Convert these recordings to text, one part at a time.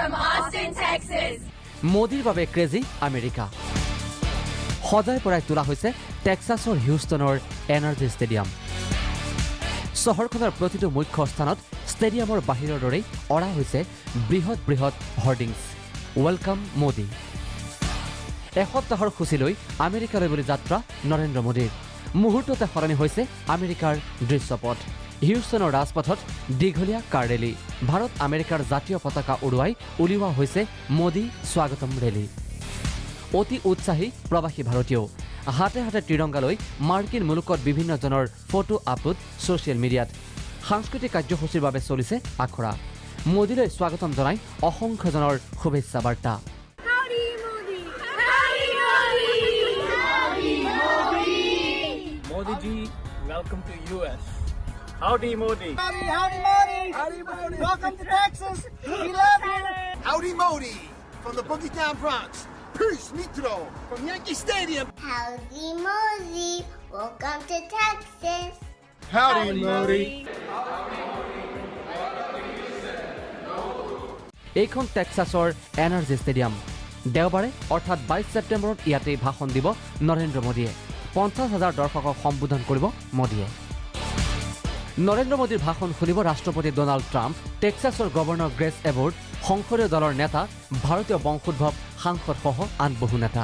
from Austin, Texas. মোদীৰ বাবে crazy America সদায় পৰাই তোলা হৈছে টেক্সাছৰ হিউষ্টনৰ এনাৰ্জি ষ্টেডিয়াম চহৰখনৰ প্ৰতিটো মুখ্য স্থানত ষ্টেডিয়ামৰ বাহিৰৰ দৰেই অৰা হৈছে বৃহৎ বৃহৎ হৰ্ডিংছ ৱেলকাম মোদী এসপ্তাহৰ সূচীলৈ আমেৰিকালৈ বুলি যাত্ৰা নৰেন্দ্ৰ মোদীৰ মুহূৰ্ততে সলনি হৈছে আমেৰিকাৰ দৃশ্যপট হিউষ্টনৰ ৰাজপথত দীঘলীয়া কাৰ ৰেলী ভাৰত আমেৰিকাৰ জাতীয় পতাকা উলিওৱা হৈছে মোদী স্বাগতম ৰেলী অতি উৎসাহী প্ৰবাসী ভাৰতীয় হাতে হাতে ত্ৰিৰংগা লৈ মাৰ্কিন মুলুকত বিভিন্নজনৰ ফটো আপলোড ছ'চিয়েল মিডিয়াত সাংস্কৃতিক কাৰ্যসূচীৰ বাবে চলিছে আখৰা মোদীলৈ স্বাগতম জনাই অসংখ্যজনৰ শুভেচ্ছা বাৰ্তা Modi ji, welcome to US. Howdy, Modi. Howdy, howdy, Modi. Howdy, Modi. Welcome to Texas. We love you. Howdy, Modi. From the Boogie Down Bronx. Peace, Nitro. From Yankee Stadium. Howdy, Modi. Welcome to Texas. Howdy, Modi. এইখন টেক্সাছৰ energy stadium দেওবাৰে অৰ্থাৎ 22 ছেপ্টেম্বৰত ইয়াতে ভাষণ দিব নৰেন্দ্ৰ মোদীয়ে 50,000 দৰ্শকক সম্বোধন কৰিব মোদীয়ে নৰেন্দ্ৰ মোদীৰ ভাষণ শুনিব ৰাষ্ট্ৰপতি ডোনাল্ড ট্ৰাম্প টেক্সাছৰ গভৰ্ণৰ গ্ৰেছ এৱৰ্ড সংসদীয় দলৰ নেতা ভাৰতীয় বংশোদ্ভৱ সাংসদসহ আন বহু নেতা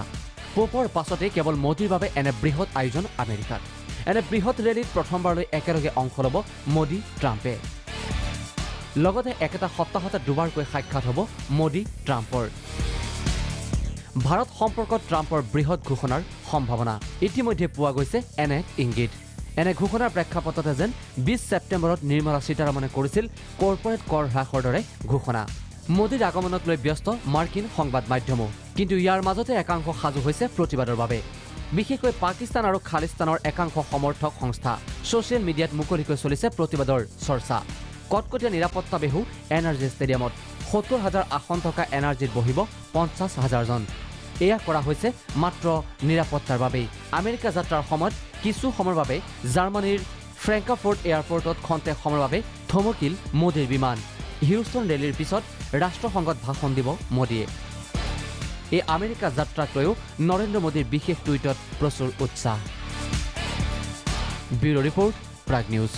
পোপৰ পাছতে কেৱল মোদীৰ বাবে এনে বৃহৎ আয়োজন আমেৰিকাত এনে বৃহৎ ৰেলীত প্ৰথমবাৰলৈ একেলগে অংশ ল'ব মোদী ট্ৰাম্পে লগতে একেটা সপ্তাহতে দুবাৰকৈ সাক্ষাৎ হ'ব মোদী ট্ৰাম্পৰ ভাৰত সম্পৰ্কত ট্ৰাম্পৰ বৃহৎ ঘোষণাৰ সম্ভাৱনা ইতিমধ্যে পোৱা গৈছে এনে ইংগিত এনে ঘোষণাৰ প্ৰেক্ষাপটতে যেন 20 ছেপ্টেম্বৰত নিৰ্মলা সীতাৰমণে কৰিছিল কৰ্পৰেট কৰ হ্ৰাসৰ দৰে ঘোষণা মোদীৰ আগমনক লৈ ব্যস্ত মাৰ্কিন সংবাদ মাধ্যমো কিন্তু ইয়াৰ মাজতে একাংশ সাজু হৈছে প্ৰতিবাদৰ বাবে বিশেষকৈ পাকিস্তান আৰু খালিস্তানৰ একাংশ সমৰ্থক সংস্থা ছ'চিয়েল মিডিয়াত মুকলিকৈ চলিছে প্ৰতিবাদৰ চৰ্চা কটকটীয়া নিৰাপত্তা বেহু এনাৰ্জি ষ্টেডিয়ামত 70,000 আসন থকা এনাৰ্জিত বহিব 50,000 জন এয়া কৰা হৈছে মাত্ৰ নিৰাপত্তাৰ বাবেই আমেৰিকা যাত্ৰাৰ সময়ত কিছু সময়ৰ বাবে জাৰ্মানীৰ ফ্ৰেংকফৰ্ট এয়াৰপৰ্টত খন্তেক সময়ৰ বাবে থমকিল মোদীৰ বিমান হিউষ্টন ৰেলীৰ পিছত ৰাষ্ট্ৰসংঘত ভাষণ দিব মোদীয়ে এই আমেৰিকা যাত্ৰাক লৈও নৰেন্দ্ৰ মোদীৰ বিশেষ টুইটত প্ৰচুৰ উৎসাহ ব্যুৰ' ৰিপৰ্ট প্ৰাগ নিউজ